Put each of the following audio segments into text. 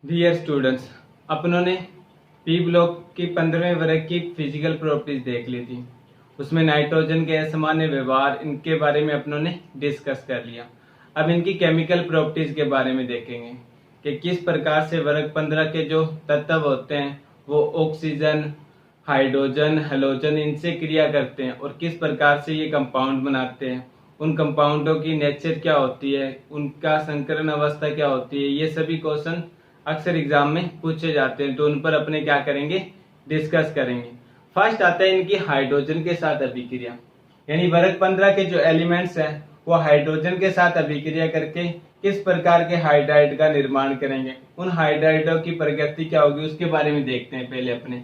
Dear students, अपनों ने P block की 15वें वर्ग की फिजिकल प्रॉपर्टीज देख ली थी। उसमें नाइट्रोजन के असामान्य व्यवहार इनके बारे में अपनों ने डिस्कस कर लिया। अब इनकी केमिकल प्रॉपर्टीज के बारे में देखेंगे कि किस प्रकार से वर्ग 15 के जो तत्व होते हैं वो ऑक्सीजन, हाइड्रोजन, हेलोजन इनसे क्रिया करते हैं और किस प्रकार से ये कंपाउंड बनाते हैं। उन कंपाउंडों की नेचर क्या होती है, उनका संकरण अवस्था क्या होती है, ये सभी क्वेश्चन अक्सर एग्जाम में पूछे जाते हैं, तो उन पर अपने क्या करेंगे, डिस्कस करेंगे। फर्स्ट आता है इनकी हाइड्रोजन के साथ अभिक्रिया, यानी वर्ग 15 के जो एलिमेंट्स हैं वो हाइड्रोजन के साथ अभिक्रिया करके किस प्रकार के हाइड्राइड का निर्माण करेंगे, उन हाइड्राइडों की प्रकृति क्या होगी उसके बारे में देखते हैं पहले अपने।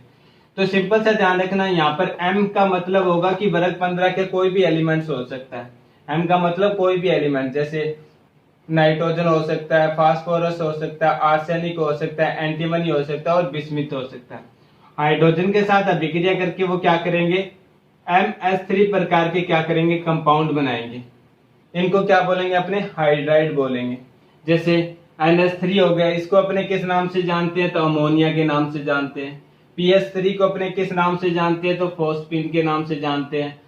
तो सिंपल सा ध्यान रखना, यहाँ पर M का मतलब होगा कि वर्ग 15 के कोई भी एलिमेंट्स हो सकता है। M का मतलब कोई भी एलिमेंट, जैसे नाइट्रोजन हो सकता है, फास्फोरस हो सकता है, आर्सेनिक हो सकता है, एंटीमनी हो सकता है और बिस्मिथ हो सकता है। हाइड्रोजन के साथ अभिक्रिया करके वो क्या करेंगे, MS3 प्रकार के क्या करेंगे, कंपाउंड बनाएंगे। इनको क्या बोलेंगे, अपने हाइड्राइड बोलेंगे। जैसे NH3 हो गया, इसको अपने किस नाम से जानते हैं, तो अमोनिया के नाम से जानते हैं। PS3 को अपने किस नाम से जानते हैं, तो फोस्फिन के नाम से जानते हैं।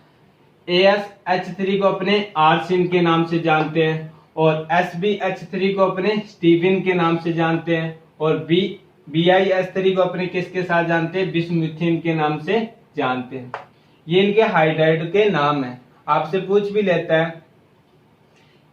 ASH3 को अपने आर्सिन के नाम से जानते हैं और SbH3 को अपने स्टीविन के नाम से जानते हैं और BiS3 को अपने किसके साथ जानते हैं, बिस्मुथिन के नाम से जानते हैं। ये इनके हाइड्राइड के नाम है। आपसे पूछ भी लेता है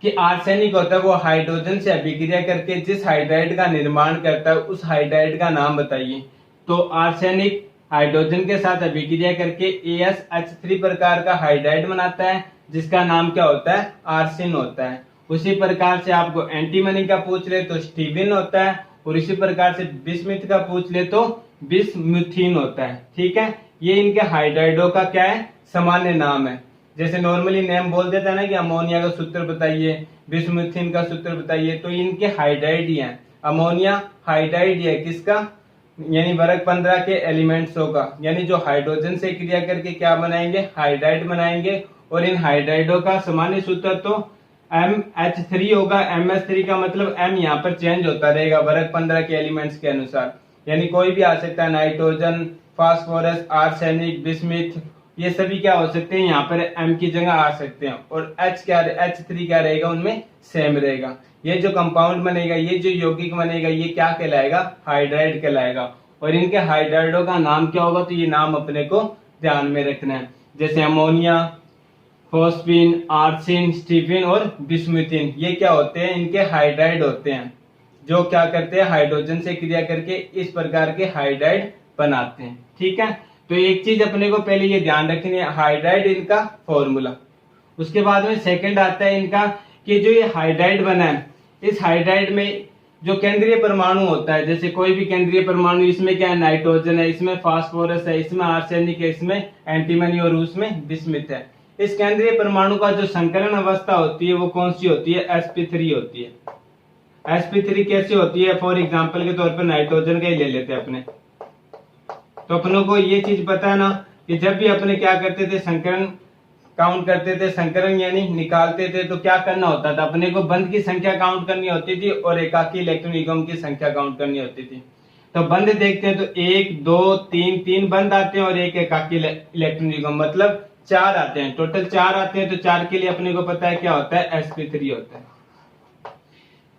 कि आर्सेनिक होता है वो हाइड्रोजन से अभिक्रिया करके जिस हाइड्राइड का निर्माण करता है उस हाइड्राइड का नाम बताइए। तो आर्सेनिक हाइड्रोजन के साथ अभिक्रिया करके ASH3 प्रकार का हाइड्राइड बनाता है जिसका नाम क्या होता है, आर्सिन होता है। उसी प्रकार से आपको एंटीमनी का पूछ ले तो स्टीविन होता है और इसी प्रकार से बिस्मिथ का पूछ ले तो बिस्मुथिन होता है। ठीक है, ये इनके हाइड्राइडों का क्या है, सामान्य नाम है। जैसे नॉर्मली नेम बोल देता है ना कि अमोनिया का सूत्र बताइए, बिस्मुथिन का सूत्र बताइए, तो इनके हाइड्राइड ही है। अमोनिया हाइड्राइड है किसका, यानी वर्ग 15 के एलिमेंट्स होगा, यानी जो हाइड्रोजन से क्रिया करके क्या बनाएंगे, हाइड्राइड बनाएंगे। और इन हाइड्राइडों का सामान्य सूत्र तो MH3 होगा। MS3 का मतलब M यहाँ पर चेंज होता रहेगा वर्ग 15 के एलिमेंट्स के अनुसार, यानी कोई भी आ सकता है, नाइट्रोजन, फास्फोरस, आर्सेनिक, बिस्मिथ, ये सभी क्या हो सकते हैं, यहाँ पर M की जगह आ सकते हैं। और H3 क्या रहेगा, उनमें सेम रहेगा। ये जो कंपाउंड बनेगा, ये जो यौगिक बनेगा, ये क्या कहलाएगा, हाइड्राइड कहलाएगा। और इनके हाइड्राइडों का नाम क्या होगा, तो ये नाम अपने को ध्यान में रखना है। जैसे अमोनिया, फोस्फिन, आर्सिन, स्टीफिन और बिस्मुथिन, ये क्या होते हैं, इनके हाइड्राइड होते हैं जो क्या करते हैं, हाइड्रोजन से क्रिया करके इस प्रकार के हाइड्राइड बनाते हैं। ठीक है, तो एक चीज अपने को पहले ये ध्यान रखनी है, हाइड्राइड इनका फॉर्मूला। उसके बाद में सेकंड आता है इनका कि जो ये हाइड्राइड बना है, इस हाइड्राइड में जो केंद्रीय परमाणु होता है, जैसे कोई भी केंद्रीय परमाणु, इसमें क्या है, नाइट्रोजन है, इसमें फास्फोरस है, इसमें आर्सेनिक है, इसमें एंटीमनी और उसमें बिस्मिथ है। इस केंद्रीय परमाणु का जो संकरण अवस्था होती है वो कौन सी होती है, sp3 होती है। sp3 कैसी होती है, फॉर एग्जांपल के तौर पर नाइट्रोजन का ही ले लेते हैं अपने। तो अपनों को ये चीज पता है ना कि जब भी अपने क्या करते थे, संकरण काउंट करते थे, संकरण यानी निकालते थे, तो क्या करना होता था, अपने को बंध की संख्या काउंट करनी होती थी और एकाकी इलेक्ट्रॉन युग्म की संख्या काउंट करनी होती थी। तो बंध देखते हैं तो 1 2 3 बंध आते हैं और एक एकाकी इलेक्ट्रॉन युग्म, मतलब 4 आते हैं, टोटल 4 आते हैं। तो 4 के लिए अपने को पता है क्या होता है, sp3 होता है।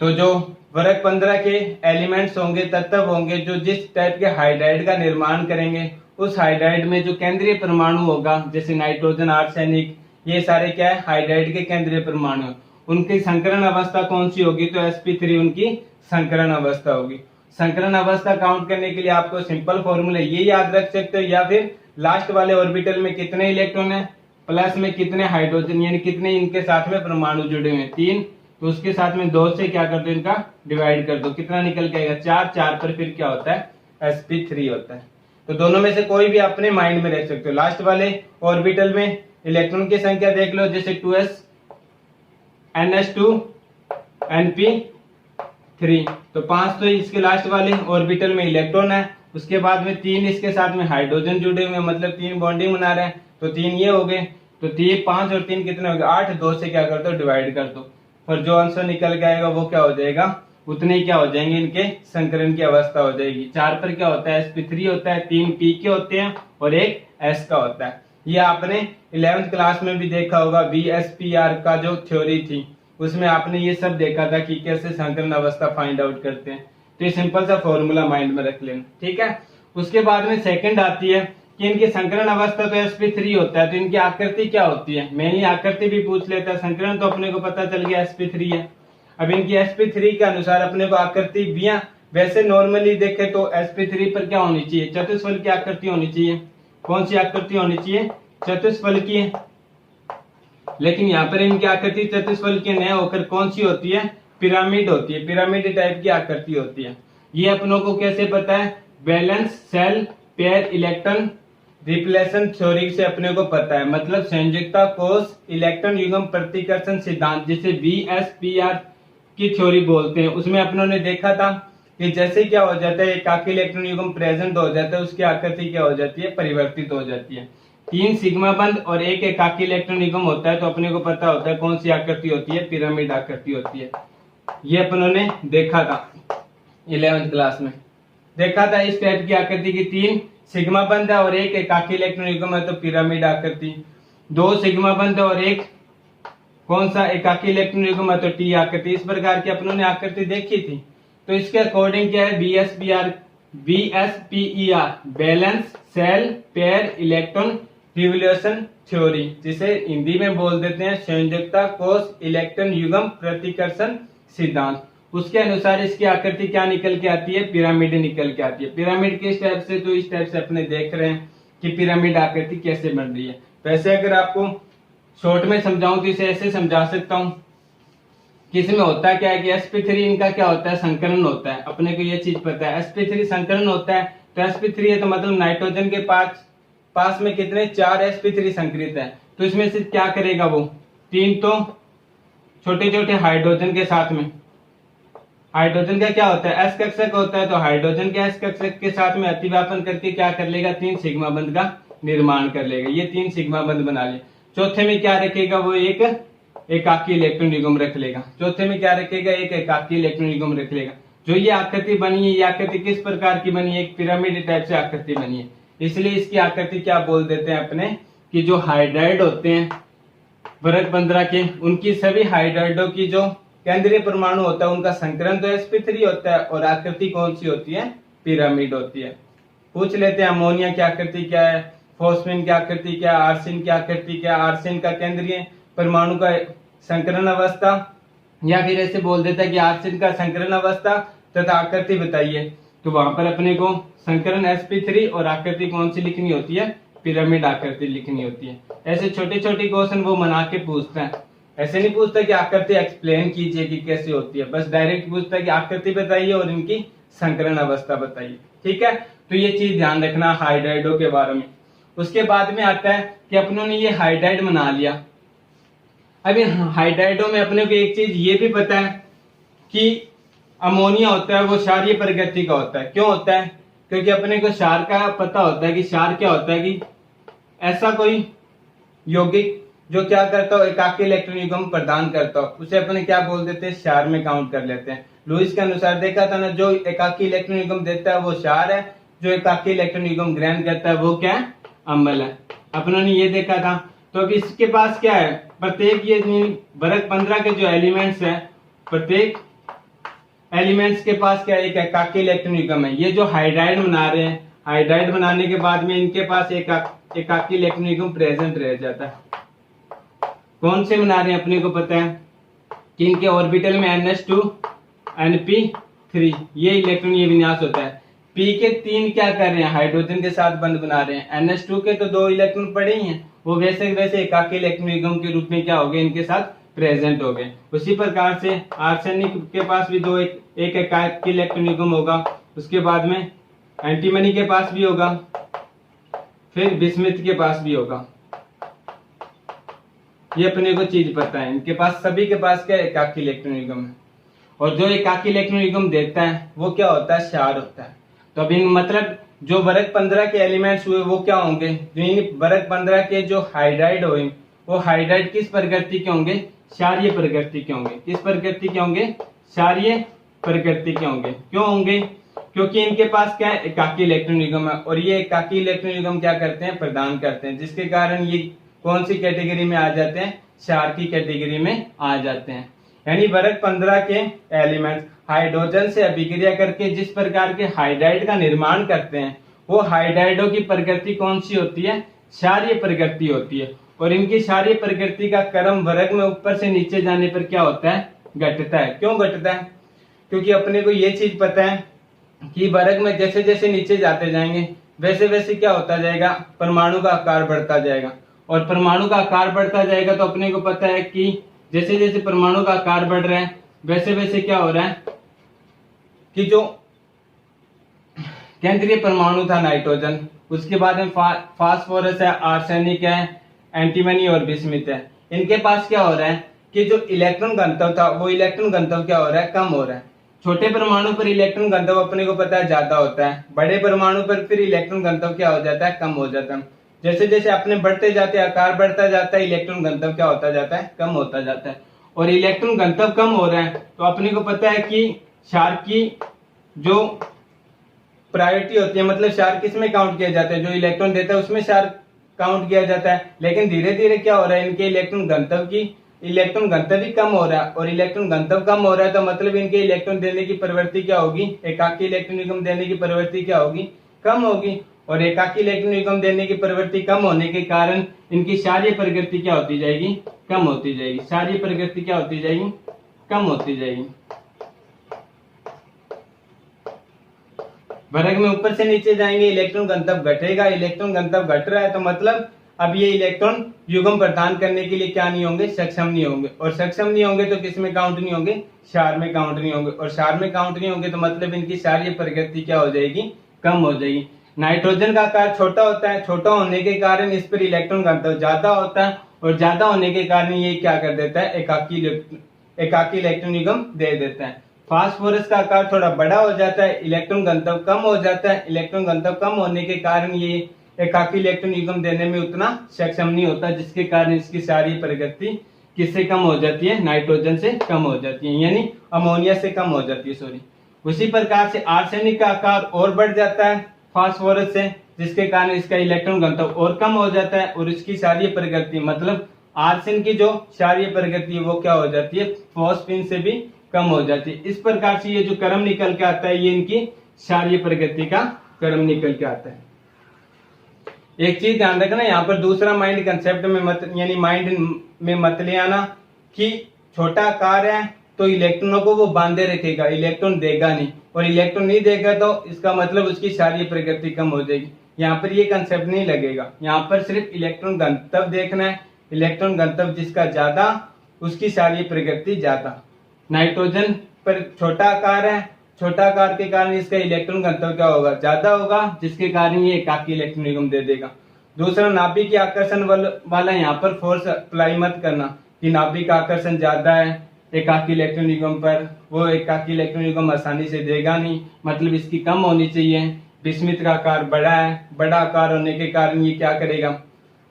तो जो वर्ग 15 के एलिमेंट्स होंगे, तत्व होंगे, जो जिस टाइप के हाइड्राइड का निर्माण करेंगे, उस हाइड्राइड में जो केंद्रीय परमाणु होगा, जैसे नाइट्रोजन, आर्सेनिक, ये सारे क्या है, हाइड्राइड के केंद्रीय परमाणु। उनकी संकरण अवस्था कौन सी होगी, तो sp3 उनकी संकरण अवस्था होगी। संकरण अवस्था काउंट करने के लिए आपको सिंपल फॉर्मूला ये याद रख सकते हो, या फिर लास्ट वाले ऑर्बिटल में कितने इलेक्ट्रॉन है, प्लस में कितने हाइड्रोजन, यानी कितने इनके साथ में परमाणु जुड़े हुए हैं, 3, तो उसके साथ में 2 से क्या कर दो, इनका डिवाइड कर दो, कितना निकल के आएगा, 4, 4 पर फिर क्या होता है, sp3 होता है। तो दोनों में से कोई भी अपने माइंड में रख सकते हो। लास्ट वाले ऑर्बिटल में इलेक्ट्रॉन की संख्या देख लो, जैसे 2s NH2 NP3, तो 5 तो इसके लास्ट वाले ऑर्बिटल में इलेक्ट्रॉन है। उसके बाद में 3 इसके साथ में हाइड्रोजन जुड़े हुए, मतलब 3 बॉन्डिंग बना रहे हैं, तो 3 ये हो गए। तो 3, 5 और 3 कितने हो गए, 8, 2 से क्या कर दो, डिवाइड कर दो, और जो आंसर निकल के आएगा वो क्या हो जाएगा, उतने ही क्या हो जाएंगे, इनके संकरण की अवस्था हो जाएगी। 4 पर क्या होता है, sp3 होता है, 3 p के होते हैं और एक s का होता है। ये आपने 11th क्लास में भी देखा होगा, VSPR का जो थ्योरी थी उसमें आपने ये सब देखा था कि कैसे संकरण अवस्था फाइंड आउट करते हैं। तो ये सिंपल सा फॉर्मूला माइंड में रख लेना, ठीक है। उसके बाद में सेकंड आती है कि इनकी संकरण अवस्था तो sp3 होता है, तो इनकी आकृति क्या होती है। मेनली आकृति भी पूछ लेता है, संकरण तो अपने को पता चल गया sp3 है। अब इनकी sp3 के अनुसार अपने को आकृति भी, वैसे नॉर्मली देखे तो sp3 पर क्या होनी चाहिए, चतुष्फल की आकृति होनी चाहिए। कौन सी आकृति होनी चाहिए, चतुष्फल की। लेकिन यहाँ पर इनकी आकृति चतुष्फल की न होकर कौन सी होती है, पिरामिड होती है, पिरामिड टाइप की आकृति होती है। ये अपनों को कैसे पता है, valence shell pair electron repulsion theory से अपने को पता है, मतलब संयुक्ता कोष इलेक्ट्रॉन युग्म प्रतिकर्षण सिद्धांत, जिसे VSPR की थ्योरी बोलते हैं। उसमें अपनों ने देखा था कि जैसे क्या हो जाता है, एकाकी इलेक्ट्रॉन युग्म प्रेजेंट हो जाता है, उसकी आकृति क्या हो जाती है, परिवर्तित हो जाती है। 3 सिग्मा बंध और एक एकाकी इलेक्ट्रॉन युग्म होता है, तो अपने को पता होता है कौन सी आकृति होती है, पिरामिड आकृति होती है। ये अपनों ने देखा था 11th क्लास में, देखा था इस टाइप की आकृति की 3 सिग्मा बंध है और एक एकाकी इलेक्ट्रॉन युग्म है, तो पिरामिड आकृति। 2 सिग्मा बंध और एक कौन सा एकाकी इलेक्ट्रॉन युग्म है, तो टी आकृति। इस प्रकार की अपनों ने आकृति देखी थी। तो इसके अकॉर्डिंग क्या है, VSPR valence shell pair electron revolution theory, जिसे हिंदी में बोल देते हैं संयुक्ता कोष इलेक्ट्रॉन युग्म प्रतिकर्षण सिद्धांत। उसके अनुसार इसकी आकृति क्या निकल के आती है, पिरामिड निकल के आती है। पिरामिड किस टाइप से, तो इस टाइप से अपने देख रहे हैं कि पिरामिड आकृति कैसे बन रही है। वैसे अगर आपको शॉर्ट में समझाऊं तो इसे ऐसे समझा सकता हूं कि इसमें होता क्या है कि sp3 इनका क्या होता है, संकरण होता है। अपने को ये चीज पता है, sp3 संकरण होता है। तो sp3 है तो मतलब नाइट्रोजन के पास में कितने, 4 sp3 संकरित है। तो इसमें से क्या करेगा वो, 3 तो छोटे छोटे हाइड्रोजन के साथ में, हाइड्रोजन का क्या होता है, s कक्षक होता है, तो हाइड्रोजन के s कक्षक के साथ में अतिव्यापन करके क्या कर लेगा, 3 सिग्मा बंध का निर्माण कर लेगा। ये 3 सिग्मा बंध बना लिया। चौथे में क्या रखेगा, वो एक एकाकी इलेक्ट्रॉन युग्म रख लेगा। चौथे में क्या रखेगा, एक एकाकी इलेक्ट्रॉन युग्म रख लेगा। जो ये आकृति बनी है, ये आकृति किस प्रकार की बनी है, एक पिरामिड टाइप से आकृति बनी है। इसलिए इसकी आकृति क्या बोल देते हैं अपने, कि जो हाइड्राइड होते हैं वर्ग 15 के, उनकी सभी हाइड्राइडों की जो केंद्रीय परमाणु होता है उनका संकरण तो sp3 होता है और आकृति कौन सी होती है, पिरामिड होती है। पूछ लेते हैं अमोनिया की आकृति क्या है, फॉस्फेन की आकृति क्या है, आर्सेन की आकृति क्या है। आर्सेन का केंद्रीय परमाणु का संकरण अवस्था, या फिर ऐसे बोल देता है कि आर्सेन का संकरण अवस्था तथा आकृति बताइए। तो वहां पर अपने को संकरण sp3 और आकृति कौन सी लिखनी होती है, पिरामिड आकृति लिखनी होती है। ऐसे छोटे छोटे क्वेश्चन वो बना के पूछता है, ऐसे नहीं पूछता कि आकृति एक्सप्लेन कीजिए कि कैसे होती है, बस डायरेक्ट पूछता है कि आकृति बताइए और इनकी संकरण अवस्था बताइए। ठीक है, तो ये चीज ध्यान रखना हाइड्राइडों के बारे में। उसके बाद में आता है कि अपनों ने ये हाइड्राइड बना लिया। अभी हाइड्राइडों में अपने को एक चीज ये भी पता है कि अमोनिया होता है वो क्षारीय प्रकृति का होता है। क्यों होता है, क्योंकि अपने को क्षार का पता होता है कि क्षार क्या होता है, कि ऐसा कोई यौगिक जो क्या करता हो, एकाकी इलेक्ट्रॉन युग्म प्रदान करता हो, उसे अपने क्या बोल देते हैं, क्षार में काउंट कर लेते हैं। लुईस के अनुसार देखा था ना, जो एकाकी इलेक्ट्रॉन युग्म देता है वो क्षार है, जो एकाकी इलेक्ट्रॉन युग्म ग्रहण करता है वो क्या है, अम्ल है। अपनों ने ये देखा था। तो अब इसके पास क्या है, प्रत्येक ये वर्ग 15 के जो एलिमेंट्स है, प्रत्येक एलिमेंट्स के पास क्या है, एक एकाकी इलेक्ट्रॉन युग्म है। ये जो हाइड्राइड बना रहे हैं, हाइड्राइड बनाने के बाद में इनके पास एकाकी इलेक्ट्रॉन युग्म प्रेजेंट रह जाता है। कौन से बना रहे हैं, अपने को पता है कि इनके ऑर्बिटल में NH2 NP3 ये इलेक्ट्रॉन ये विन्यास होता है। P के 3 क्या कर रहे हैं, हाइड्रोजन के साथ बंध बना रहे हैं। NH2 के तो 2 इलेक्ट्रॉन पड़े ही हैं, वो वैसे वैसे एकाकी इलेक्ट्रॉन युग्म के रूप में क्या हो गए, इनके साथ प्रेजेंट हो गए। उसी प्रकार से आर्सेनिक के पास भी एक एकाकी इलेक्ट्रॉन युग्म होगा। उसके बाद में एंटीमनी के पास भी होगा, फिर बिस्मिथ के पास भी होगा। ये अपने को चीज पता है, इनके पास सभी के पास क्या एकाकी इलेक्ट्रॉन युग्म है। और जो एकाकी इलेक्ट्रॉन युग्म देता है वो क्या होता है, क्षार होता है। तो अब इन मतलब जो वर्ग 15 के एलिमेंट्स हुए वो क्या होंगे, जो इन वर्ग 15 के जो हाइड्राइड हुए वो हाइड्राइड किस प्रकृति के होंगे, क्षारीय प्रकृति के होंगे। किस प्रकृति के होंगे, क्षारीय प्रकृति के होंगे। क्यों होंगे? क्योंकि इनके पास क्या है, एकाकी इलेक्ट्रॉन युग्म है, और ये एकाकी इलेक्ट्रॉन युग्म क्या करते हैं, प्रदान करते हैं, जिसके कारण ये कौन सी कैटेगरी में आ जाते हैं, क्षार की कैटेगरी में आ जाते हैं। यानी वर्ग 15 के एलिमेंट्स हाइड्रोजन से अभिक्रिया करके जिस प्रकार के हाइड्राइड का निर्माण करते हैं, वो हाइड्राइडों की प्रकृति कौन सी होती है, क्षारीय प्रकृति होती है। और इनकी क्षारीय प्रकृति का क्रम वर्ग में ऊपर से नीचे जाने पर क्या होता है, घटता है। क्यों घटता है? क्योंकि अपने को ये चीज पता है कि वर्ग में जैसे जैसे नीचे जाते जाएंगे वैसे वैसे क्या होता जाएगा, परमाणु का आकार बढ़ता जाएगा, और परमाणु का आकार बढ़ता जाएगा तो अपने को पता है कि जैसे जैसे परमाणु का आकार बढ़ रहा है वैसे वैसे क्या हो रहा है कि जो केंद्रीय परमाणु था नाइट्रोजन, उसके बाद में फास्फोरस है, आर्सेनिक है, एंटीमनी और बिस्मिथ है, इनके पास क्या हो रहा है कि जो इलेक्ट्रॉन घनत्व था वो इलेक्ट्रॉन घनत्व क्या हो रहा है, कम हो रहा है। छोटे परमाणु पर इलेक्ट्रॉन घनत्व अपने को पता है ज्यादा होता है, बड़े परमाणु पर फिर इलेक्ट्रॉन घनत्व क्या हो जाता है, कम हो जाता है। जैसे जैसे अपने बढ़ते जाते आकार बढ़ता जाता है, इलेक्ट्रॉन घनत्व क्या होता जाता है, कम होता जाता है। और इलेक्ट्रॉन घनत्व कम हो रहा है तो अपने को पता है कि क्षार की जो प्रायोरिटी होती है, मतलब क्षार किस में काउंट किया जाता है, जो इलेक्ट्रॉन देता है उसमें क्षार काउंट किया जाता है। लेकिन धीरे धीरे क्या हो रहा है, इनके इलेक्ट्रॉन घनत्व भी कम हो रहा है, और इलेक्ट्रॉन घनत्व कम हो रहा है तो मतलब इनके इलेक्ट्रॉन देने की प्रवृत्ति क्या होगी, एकाकी इलेक्ट्रॉन युग्म देने की प्रवृत्ति क्या होगी, कम होगी। और एकाकी इलेक्ट्रॉन युग्म देने की प्रवृत्ति कम होने के कारण इनकी क्षारीय प्रकृति क्या होती जाएगी, कम होती जाएगी। क्षारीय प्रकृति क्या होती जाएगी, कम होती जाएगी। वर्ग में ऊपर से नीचे जाएंगे, इलेक्ट्रॉन घनत्व घटेगा, इलेक्ट्रॉन घनत्व घट रहा है तो मतलब अब ये इलेक्ट्रॉन युग्म प्रदान करने के लिए क्या नहीं होंगे, सक्षम नहीं होंगे। और सक्षम नहीं होंगे तो किस में काउंट नहीं होंगे, क्षार में काउंट नहीं होंगे। और क्षार में काउंट नहीं होंगे तो मतलब इनकी क्षारीय प्रकृति क्या हो जाएगी, कम हो जाएगी। नाइट्रोजन का आकार छोटा होता है, छोटा होने के कारण इस पर इलेक्ट्रॉन घनत्व ज्यादा होता है, और ज्यादा होने के कारण ये क्या कर देता है, एकाकी इलेक्ट्रॉन युग्म दे देता है। फास्फोरस का आकार थोड़ा बड़ा हो जाता है, इलेक्ट्रॉन घनत्व कम हो जाता है, इलेक्ट्रॉन घनत्व कम होने के कारण ये एकाकी इलेक्ट्रॉन युग्म देने में उतना सक्षम नहीं होता, जिसके कारण इसकी सारी प्रकृति किससे कम हो जाती है, नाइट्रोजन से कम हो जाती है, यानी अमोनिया से कम हो जाती है, सॉरी। उसी प्रकार से आर्सेनिक का आकार और बढ़ जाता है फास्फोरस से, जिसके कारण इसका इलेक्ट्रॉन घनत्व और कम हो जाता है, और इसकी क्षारीय प्रकृति मतलब आर्सेन की जो क्षारीय प्रकृति है वो क्या हो जाती है, फॉस्फीन से भी कम हो जाती है। इस प्रकार से ये जो क्रम निकल के आता है ये इनकी क्षारीय प्रकृति का क्रम निकल के आता है। एक चीज ध्यान रखना, यहाँ पर दूसरा माइंड कंसेप्ट में मत, यानी माइंड में मत ले आना कि छोटा आकार है तो इलेक्ट्रॉनों को वो बांधे रखेगा, इलेक्ट्रॉन देगा नहीं, और इलेक्ट्रॉन नहीं देगा तो इसका मतलब उसकी क्षारीय प्रकृति कम हो जाएगी। यहाँ पर ये कंसेप्ट नहीं लगेगा, यहाँ पर सिर्फ इलेक्ट्रॉन घनत्व देखना है, इलेक्ट्रॉन घनत्व जिसका ज्यादा उसकी क्षारीय प्रकृति ज्यादा। नाइट्रोजन पर छोटा आकार है, छोटा आकार के कारण इसका इलेक्ट्रॉन घनत्व क्या होगा, ज्यादा होगा, जिसके कारण ये एकाकी इलेक्ट्रॉन युग्म दे देगा। दूसरा, नाभिक आकर्षण वाला यहाँ पर फोर्स अप्लाई मत करना कि नाभिक आकर्षण ज्यादा है एकाकी इलेक्ट्रॉन युग्म पर, वो एकाकी इलेक्ट्रॉन युग्म आसानी से देगा नहीं, मतलब इसकी कम होनी चाहिए। बिस्मिथ का आकार बड़ा है, बड़ा आकार होने के कारण ये क्या करेगा,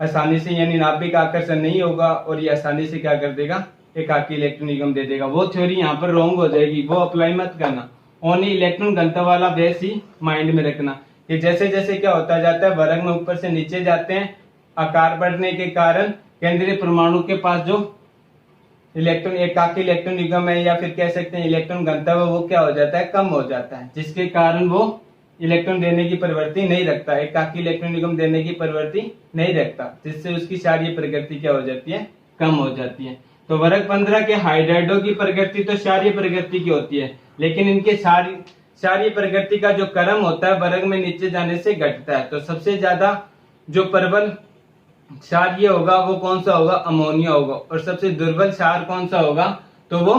आसानी से, यानी नाभिक आकर्षण नहीं होगा और ये आसानी से क्या कर देगा, एकाकी इलेक्ट्रॉन युग्म दे देगा। वो थ्योरी यहाँ पर रॉन्ग हो जाएगी, वो अप्लाई मत करना। ओनली इलेक्ट्रॉन घनत्व वाला बेस ही माइंड में रखना कि जैसे जैसे क्या होता जाता है, वर्ग में ऊपर से नीचे जाते हैं, आकार बढ़ने के कारण केंद्रीय परमाणु के पास जो इलेक्ट्रॉन एकाकी इलेक्ट्रॉन युग्म है, या फिर कह सकते हैं इलेक्ट्रॉन घनत्व है, वो क्या हो जाता है, कम हो जाता है, जिसके कारण वो इलेक्ट्रॉन देने की प्रवृत्ति नहीं रखता, एकाकी इलेक्ट्रॉन युग्म देने की प्रवृत्ति नहीं रखता, जिससे उसकी क्षारीय प्रकृति क्या हो जाती है, कम हो जाती है। तो वर्ग 15 के हाइड्राइडों की प्रकृति तो क्षारीय प्रकृति की होती है, लेकिन इनके क्षारीय प्रकृति का जो क्रम होता है वर्ग में नीचे जाने से घटता है। तो सबसे ज्यादा जो प्रबल क्षारीय होगा वो कौन सा होगा, अमोनिया होगा, और सबसे दुर्बल क्षार कौन सा होगा, तो वो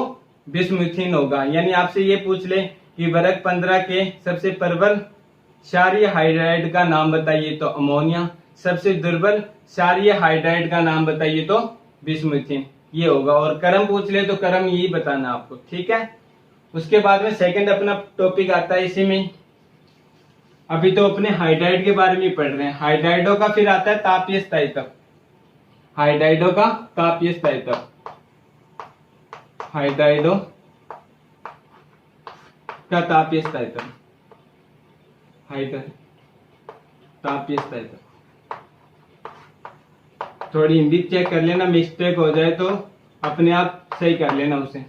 बिस्मुथीन होगा। यानी आपसे ये पूछ ले कि वर्ग 15 के सबसे प्रबल क्षारीय हाइड्राइड का नाम बताइए तो अमोनिया, सबसे दुर्बल क्षारीय हाइड्राइड का नाम बताइए तो बिस्मुथीन, ये होगा। और क्रम पूछ ले तो क्रम यही बताना आपको, ठीक है। उसके बाद में सेकंड अपना टॉपिक आता है इसी में, अभी तो अपने हाइड्राइड के बारे में पढ़ रहे हैं। हाइड्राइडों का फिर आता है तापीय स्थायित्व, हाइड्राइडों का तापीय स्थायित्व, हाइड्राइडो का तापीय स्थायित्व, हाइड्र तापीय स्थायित्व। थोड़ी हिंदी चेक कर लेना, मिस्टेक हो जाए तो अपने आप सही कर लेना उसे,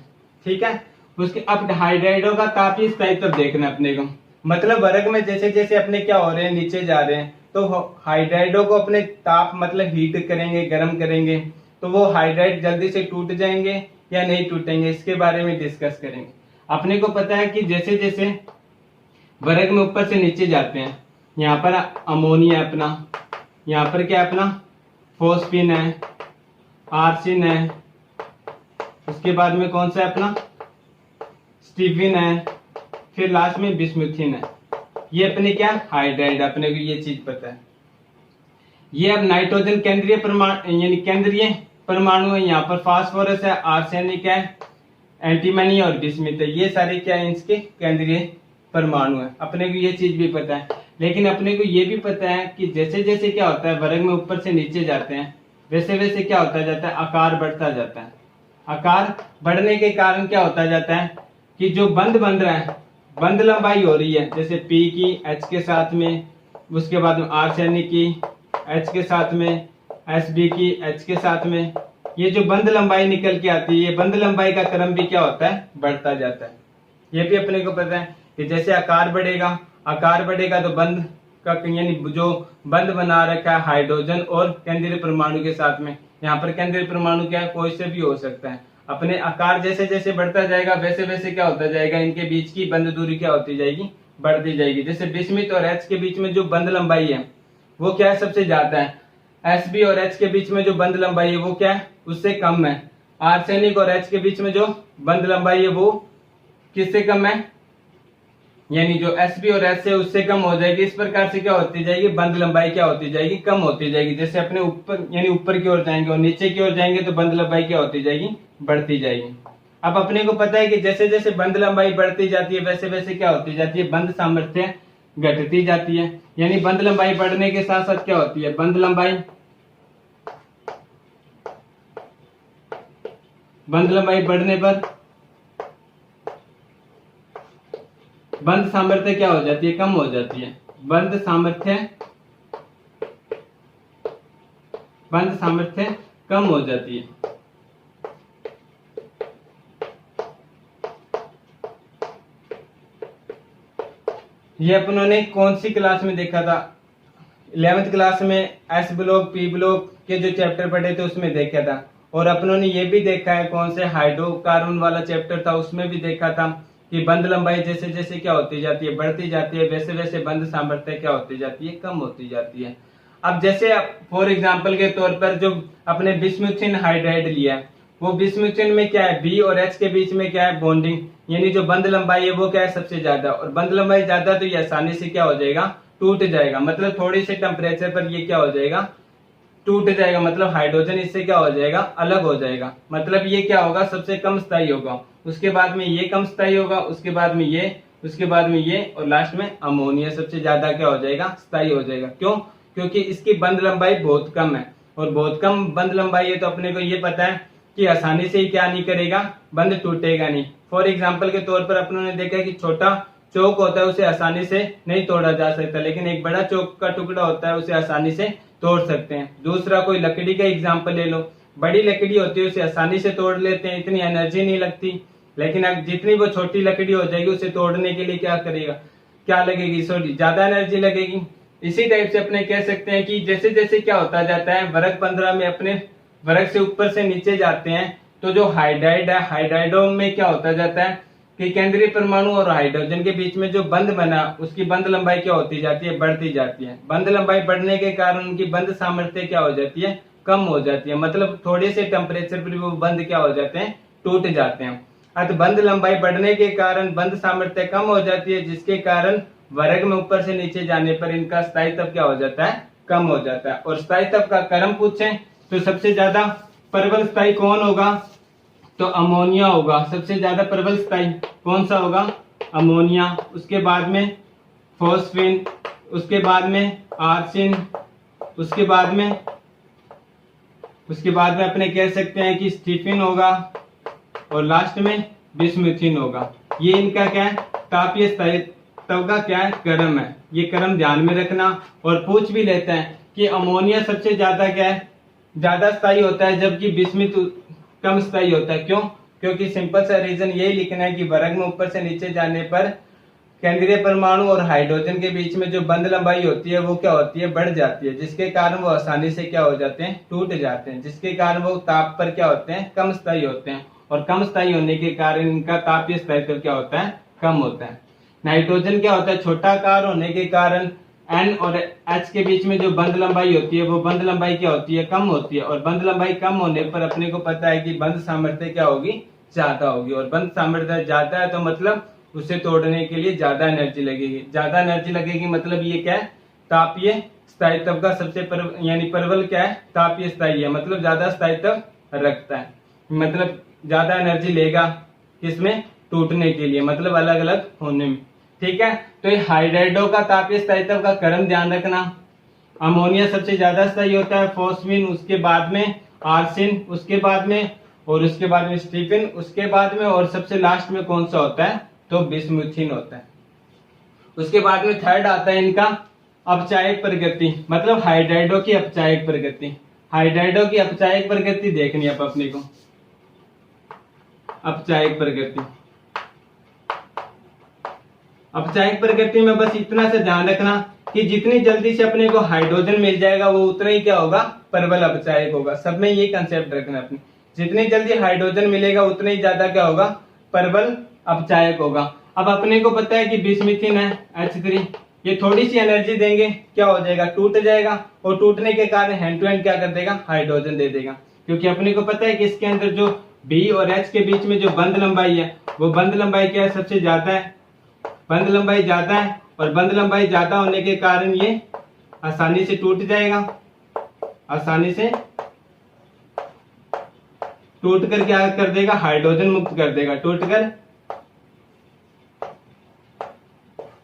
ठीक है। उसके अब हाइड्राइडो का तापीय स्थायित्व देखना अपने को, मतलब वर्ग में जैसे जैसे अपने क्या हो रहे हैं, नीचे जा रहे हैं, तो हाइड्राइडो को अपने ताप मतलब हीट करेंगे, गर्म करेंगे, तो वो हाइड्राइड जल्दी से टूट जाएंगे या नहीं टूटेंगे, इसके बारे में डिस्कस करेंगे। अपने को पता है कि जैसे जैसे वर्ग में ऊपर से नीचे जाते हैं, यहाँ पर अमोनिया अपना, यहाँ पर क्या अपना फोस्फिन है, आर्सिन है, उसके बाद में कौन सा है अपना स्टीफिन है, फिर लास्ट में बिस्मुथिन है। ये अपने क्या हाइड्राइड, अपने को ये चीज पता है। ये अब नाइट्रोजन केंद्रीय परमाणु यानी केंद्रीय परमाणु है, यहाँ पर फास्फोरस है, आर्सेनिक है, एंटीमनी और बिस्मिथ है, ये सारे क्या है इसके केंद्रीय परमाणु है। अपने को ये चीज भी पता है, लेकिन अपने को ये भी पता है कि जैसे जैसे क्या होता है वर्ग में ऊपर से नीचे जाते हैं, वैसे वैसे क्या होता जाता है, आकार बढ़ता जाता है। आकार बढ़ने के कारण क्या होता जाता है कि जो बंध बन रहा है, बंध लंबाई हो रही है, जैसे P की H के साथ में, उसके बाद में आर्सेनिक की H के साथ में, Sb की H के साथ में, ये जो बंध लंबाई निकल के आती है, ये बंध लंबाई का क्रम भी क्या होता है, बढ़ता जाता है। ये भी अपने को पता है कि जैसे आकार बढ़ेगा तो बंध का यानी जो बंध बना रखा है हाइड्रोजन और केंद्रीय परमाणु के साथ में, यहाँ पर केंद्रीय परमाणु क्या है, कोई से भी हो सकता है। अपने आकार जैसे जैसे बढ़ता जाएगा वैसे वैसे क्या होता जाएगा, इनके बीच की बंध दूरी क्या होती जाएगी, बढ़ती जाएगी। जैसे बिस्मिथ और H के बीच में जो बंध लंबाई है वो क्या है, सबसे ज्यादा है। Sb और H के बीच में जो बंध लंबाई है वो क्या है, उससे कम है। आर्सेनिक और H के बीच में जो बंध लंबाई है वो किससे कम है, यानी जो Sb और H है उससे कम हो जाएगी। इस प्रकार से क्या होती जाएगी, बंध लंबाई क्या होती जाएगी, कम होती जाएगी। जैसे अपने ऊपर यानी ऊपर की ओर जाएंगे और नीचे की ओर जाएंगे तो बंध लंबाई क्या होती जाएगी, बढ़ती जाएगी। अब अपने को पता है कि जैसे जैसे बंध लंबाई बढ़ती जाती है वैसे वैसे क्या होती जाती है, बंध सामर्थ्य घटती जाती है। यानी बंध लंबाई बढ़ने के साथ साथ क्या होती है, बंध लंबाई बढ़ने पर बंध सामर्थ्य क्या हो जाती है, कम हो जाती है। बंध सामर्थ्य कम हो जाती है। ये अपनों ने कौन सी क्लास में देखा था, 11th क्लास में एस ब्लॉक पी ब्लॉक के जो चैप्टर पढ़े थे उसमें देखा था। और अपनों ने ये भी देखा है कौन से हाइड्रोकार्बन वाला चैप्टर था, उसमें भी देखा था कि बंध लंबाई जैसे जैसे क्या होती जाती है, बढ़ती जाती है, वैसे वैसे बंध सामर्थ्य क्या होती जाती है, कम होती जाती है। अब जैसे फॉर एग्जांपल के तौर पर जो अपने बिस्मुथिन हाइड्राइड लिया है, वो बिस्मुथिन में क्या है, बी और एच के बीच में क्या है, बॉन्डिंग, यानी जो बंध लंबाई है वो क्या है, सबसे ज्यादा। और बंध लंबाई ज्यादा तो ये आसानी से क्या हो जाएगा, टूट जाएगा। मतलब थोड़ी से टेम्परेचर पर ये क्या हो जाएगा, टूट जाएगा। मतलब हाइड्रोजन इससे क्या हो जाएगा, अलग हो जाएगा। मतलब ये क्या होगा, सबसे कम स्थायी होगा, उसके बाद में ये कम स्थायी होगा, उसके बाद में ये, उसके बाद में ये, और लास्ट में अमोनिया सबसे ज्यादा क्या हो जाएगा, स्थायी हो जाएगा। क्यों, क्योंकि इसकी बंध लंबाई बहुत कम है। और बहुत कम बंध लंबाई है तो अपने को ये पता है कि आसानी से ही क्या नहीं करेगा, बंध टूटेगा नहीं। फॉर एग्जाम्पल के तौर पर अपनों ने देखा कि छोटा चौक होता है उसे आसानी से नहीं तोड़ा जा सकता, लेकिन एक बड़ा चौक का टुकड़ा होता है उसे आसानी से तोड़ सकते हैं। दूसरा कोई लकड़ी का एग्जाम्पल ले लो, बड़ी लकड़ी होती है उसे आसानी से तोड़ लेते हैं, इतनी एनर्जी नहीं लगती। लेकिन अब जितनी वो छोटी लकड़ी हो जाएगी उसे तोड़ने के लिए क्या करेगा, क्या लगेगी, सॉरी ज्यादा एनर्जी लगेगी। इसी टाइप से अपने कह सकते हैं कि जैसे जैसे क्या होता जाता है, वर्ग 15 में अपने वर्ग से ऊपर से नीचे जाते हैं तो जो हाइड्राइड है, हाइड्राइडो में क्या होता जाता है कि केंद्रीय परमाणु और हाइड्रोजन के बीच में जो बंध बना उसकी बंध लंबाई क्या होती जाती है, बढ़ती जाती है। बंध लंबाई बढ़ने के कारण उनकी बंध सामर्थ्य क्या हो जाती है, कम हो जाती है। मतलब थोड़े से टेम्परेचर पर वो बंध क्या हो जाते हैं, टूट जाते हैं। अतः बंध लंबाई बढ़ने के कारण बंध सामर्थ्य कम हो जाती है, जिसके कारण वर्ग में ऊपर से नीचे जाने पर इनका स्थायित्व क्या हो जाता है, कम हो जाता है। और स्थायित्व का क्रम पूछें तो सबसे ज्यादा प्रबल स्थायी कौन होगा, तो अमोनिया होगा। सबसे ज्यादा प्रबल स्थायी कौन सा होगा, अमोनिया। उसके बाद में फॉस्फिन, उसके बाद में आर्सिन, उसके बाद में अपने कह सकते हैं कि स्टीफिन होगा, और लास्ट में बिस्मुथिन होगा। ये इनका क्या है, तापीय स्थायित्व का क्या है, क्रम है। ये क्रम ध्यान में रखना। और पूछ भी लेते हैं कि अमोनिया सबसे ज्यादा क्या है, ज्यादा स्थायी होता है, जबकि बिस्मुथ कम स्थायी होता है। क्यों? क्योंकि सिंपल सा रीजन यही लिखना है कि वर्ग में ऊपर से नीचे जाने पर केंद्रीय परमाणु और हाइड्रोजन के बीच में जो बंध लंबाई होती है वो क्या होती है, बढ़ जाती है, जिसके कारण वो आसानी से क्या हो जाते हैं, टूट जाते हैं, जिसके कारण वो ताप पर क्या होते हैं, कम स्थायी होते हैं। और कम स्थायी होने के कारण इनका तापीय स्थायित्व क्या होता है, कम होता है। नाइट्रोजन क्या होता है, छोटा आकार होने के कारण N और H के बीच में जो बंध लंबाई होती है वो बंध लंबाई क्या होती है, कम होती है। और बंध लंबाई कम होने पर अपने को पता है कि बंध सामर्थ्य क्या होगी, ज्यादा होगी। और बंध सामर्थ्य ज्यादा है तो मतलब उसे तोड़ने के लिए ज्यादा एनर्जी लगेगी। ज्यादा एनर्जी लगेगी मतलब ये क्या है, तापीय स्थायित्व का सबसे यानी प्रबल क्या है, तापीय स्थायी है, मतलब ज्यादा स्थायित्व रखता है, मतलब ज्यादा एनर्जी लेगा इसमें टूटने के लिए, मतलब अलग अलग होने में। ठीक है, तो ये हाइड्राइडो का तापीय स्थायित्व का क्रम ध्यान रखना। अमोनिया सबसे ज्यादा स्थायी होता है, फॉस्फीन उसके बाद में, आर्सिन उसके बाद में, और उसके बाद में स्टीफिन उसके बाद में, और सबसे लास्ट में कौन सा होता है, तो बिस्मुथिन होता है। उसके बाद में थर्ड आता है इनका अपचायक प्रगति, मतलब हाइड्राइडो की अपचायक प्रगति। हाइड्राइडो की अपचायक प्रगति देखनी है अपने को। अपचायक प्रगति, अपचायक प्रगति में बस इतना से ध्यान रखना कि जितनी जल्दी से अपने को हाइड्रोजन मिल जाएगा वो उतना ही क्या होगा, प्रबल अपचायक होगा। सब में ये कंसेप्ट रखना अपने, जितनी जल्दी हाइड्रोजन मिलेगा उतना ही ज्यादा क्या होगा, प्रबल अपचायक होगा। अब अपने को पता है कि बिस्मुथिन है H3, ये थोड़ी सी एनर्जी देंगे क्या हो जाएगा, टूट जाएगा। और टूटने के कारण हैंड टू हैंड क्या कर देगा, हाइड्रोजन दे देगा। क्योंकि अपने को पता है कि इसके अंदर जो B और H के बीच में जो बंध लंबाई है वो बंध लंबाई क्या है, सबसे ज्यादा है, बंध लंबाई ज्यादा है। और बंध लंबाई ज्यादा होने के कारण ये आसानी से टूट जाएगा, आसानी से टूट कर क्या कर देगा, हाइड्रोजन मुक्त कर देगा। टूट कर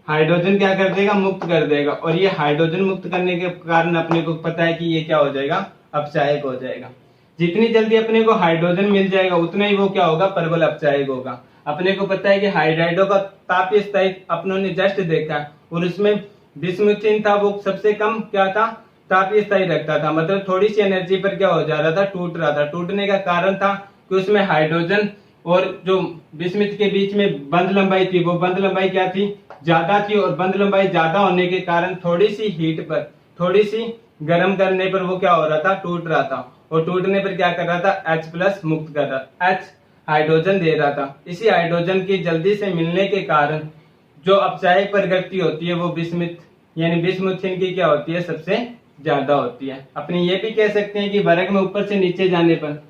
हाइड्रोजन क्या कर देगा, मुक्त कर देगा। और ये हाइड्रोजन मुक्त करने के कारण अपने को पता है कि ये क्या हो जाएगा, अपचायक हो जाएगा। जितनी जल्दी अपने को हाइड्रोजन मिल जाएगा उतना ही वो क्या होगा, प्रबल अपचायक होगा। अपने को पता है कि हाइड्राइडो का तापीय स्थायित्व अपनों ने जस्ट देखा है, और उसमें बिस्मुथिन था वो सबसे कम क्या था, तापीय स्थायी रखता था, मतलब थोड़ी सी एनर्जी पर क्या हो जा रहा था, टूट रहा था। टूटने का कारण था कि उसमें हाइड्रोजन और जो बिस्मुथ के बीच में बंध लंबाई थी वो बंध लंबाई क्या थी, ज्यादा थी। और बंध लंबाई ज्यादा होने के कारण थोड़ी सी हीट पर, थोड़ी सी गर्म करने पर वो क्या हो रहा था, टूट रहा था। और टूटने पर क्या कर रहा था, H+ मुक्त कर रहा, H हाइड्रोजन दे रहा था। इसी हाइड्रोजन की जल्दी से मिलने के कारण जो अपचायक प्रगति होती है वो बिस्मुथ यानी बिस्मुथिन की क्या होती है, सबसे ज्यादा होती है। अपने ये भी कह सकते हैं कि वर्ग में ऊपर से नीचे जाने पर,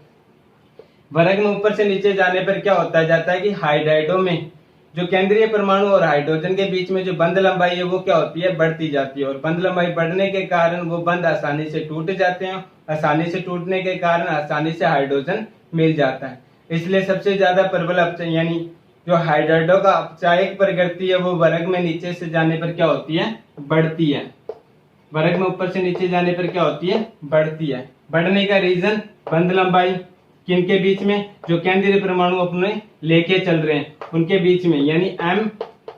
वर्ग में ऊपर से नीचे जाने पर क्या होता जाता है कि हाइड्राइडो में जो केंद्रीय परमाणु और हाइड्रोजन के बीच में जो बंध लंबाई है वो क्या होती है, बढ़ती जाती है। और बंध लंबाई बढ़ने के कारण वो बंध आसानी से टूट जाते हैं। आसानी से टूटने के कारण आसानी से हाइड्रोजन मिल जाता है। इसलिए सबसे ज्यादा प्रबल अपचायक यानी जो हाइड्राइडो का अपचायक प्रगति है वो वर्ग में नीचे से जाने पर क्या होती है, बढ़ती है। वर्ग में ऊपर से नीचे जाने पर क्या होती है, बढ़ती है। बढ़ने का रीजन बंध लंबाई किनके बीच में, जो केंद्रीय परमाणु अपने लेके चल रहे हैं उनके बीच में, यानी M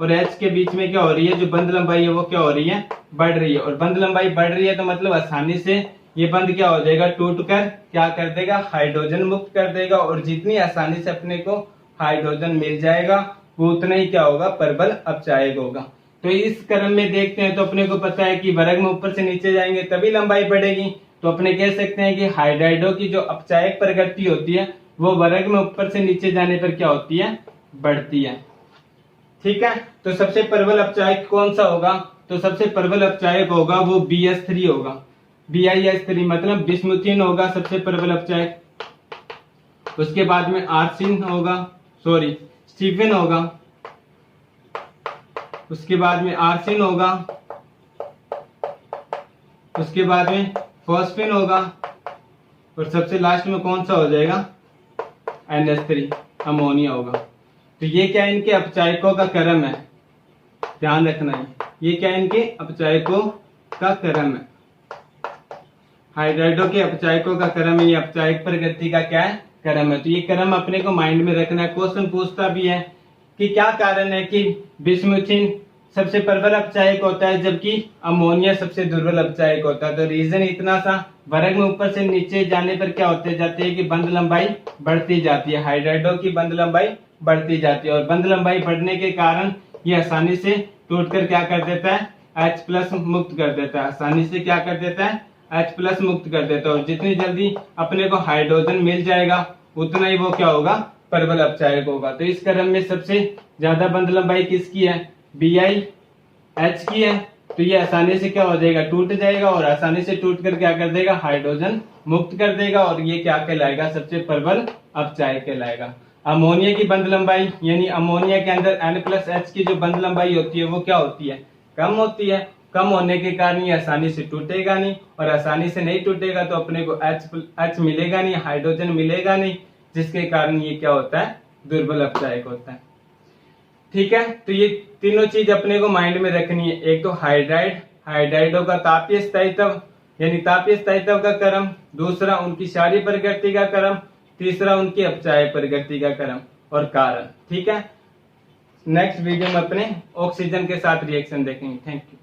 और H के बीच में क्या हो रही है, जो बंध लंबाई है वो क्या हो रही है, बढ़ रही है। और बंध लंबाई बढ़ रही है तो मतलब आसानी से ये बंध क्या हो जाएगा, टूट कर क्या कर देगा, हाइड्रोजन मुक्त कर देगा। और जितनी आसानी से अपने को हाइड्रोजन मिल जाएगा वो उतना ही क्या होगा, प्रबल अपचायक होगा। तो इस क्रम में देखते हैं तो अपने को पता है कि वर्ग में ऊपर से नीचे जाएंगे तभी लंबाई बढ़ेगी। तो अपने कह सकते हैं कि हाइड्राइडो की जो अपचायक प्रगति होती है वो वर्ग में ऊपर से नीचे जाने पर क्या होती है, बढ़ती है। ठीक है, तो सबसे प्रबल अपचायक कौन सा होगा, तो सबसे प्रबल अपचायक होगा वो BS3 होगा। BIS3 मतलब बिस्मुथिन होगा सबसे प्रबल अपचायक। उसके बाद में आर्सिन होगा, सॉरी स्टीफन होगा। उसके बाद में आर्सिन होगा। उसके बाद में फॉस्फिन होगा। और सबसे लास्ट में कौन सा हो जाएगा, NH3 अमोनिया होगा। तो ये क्या इनके अपचायकों का क्रम है, ध्यान रखना है। ये क्या इनके अपचायकों का क्रम है, हाइड्राइडो के अपचायकों का क्रम है। ये अपचायक प्रगति का क्या है, क्रम है। तो ये क्रम अपने को माइंड में रखना है। क्वेश्चन पूछता भी है कि क्या कारण है कि बिस्मुथिन सबसे प्रबल अपचायक होता है जबकि अमोनिया सबसे दुर्बल अपचायक होता है। तो रीजन इतना सा, वर्ग में ऊपर से नीचे जाने पर क्या होते जाती है कि बंध लंबाई बढ़ती जाती है, हाइड्राइडों की बंध लंबाई बढ़ती जाती है और बंध लंबाई बढ़ने के कारण ये आसानी से टूटकर क्या कर देता है, H+ मुक्त कर देता है, आसानी से क्या कर देता है, H+ मुक्त कर देता है। और जितनी जल्दी अपने को हाइड्रोजन मिल जाएगा उतना ही वो क्या होगा, प्रबल अपचायक होगा। तो इस क्रम में सबसे ज्यादा बंध लंबाई किसकी है, BiH की है। तो ये आसानी से क्या हो जाएगा, टूट जाएगा और आसानी से टूट कर क्या कर देगा, हाइड्रोजन मुक्त कर देगा और ये क्या कहलाएगा, सबसे प्रबल अपचायक कहलाएगा। अमोनिया की बंध लंबाई यानी अमोनिया के अंदर N+H की जो बंध लंबाई होती है वो क्या होती है, कम होती है। कम होने के कारण ये आसानी से टूटेगा नहीं और आसानी से नहीं टूटेगा तो अपने को H मिलेगा नहीं, हाइड्रोजन मिलेगा नहीं, जिसके कारण ये क्या होता है, दुर्बल अपचायक होता है। ठीक है, तो ये तीनों चीज अपने को माइंड में रखनी है। एक तो हाइड्राइडों का तापीय स्थायित्व यानी तापीय स्थायित्व का क्रम, दूसरा उनकी क्षारीय प्रकृति का क्रम, तीसरा उनकी अपचायक प्रकृति का क्रम और कारण। ठीक है, नेक्स्ट वीडियो में अपने ऑक्सीजन के साथ रिएक्शन देखेंगे। Thank you.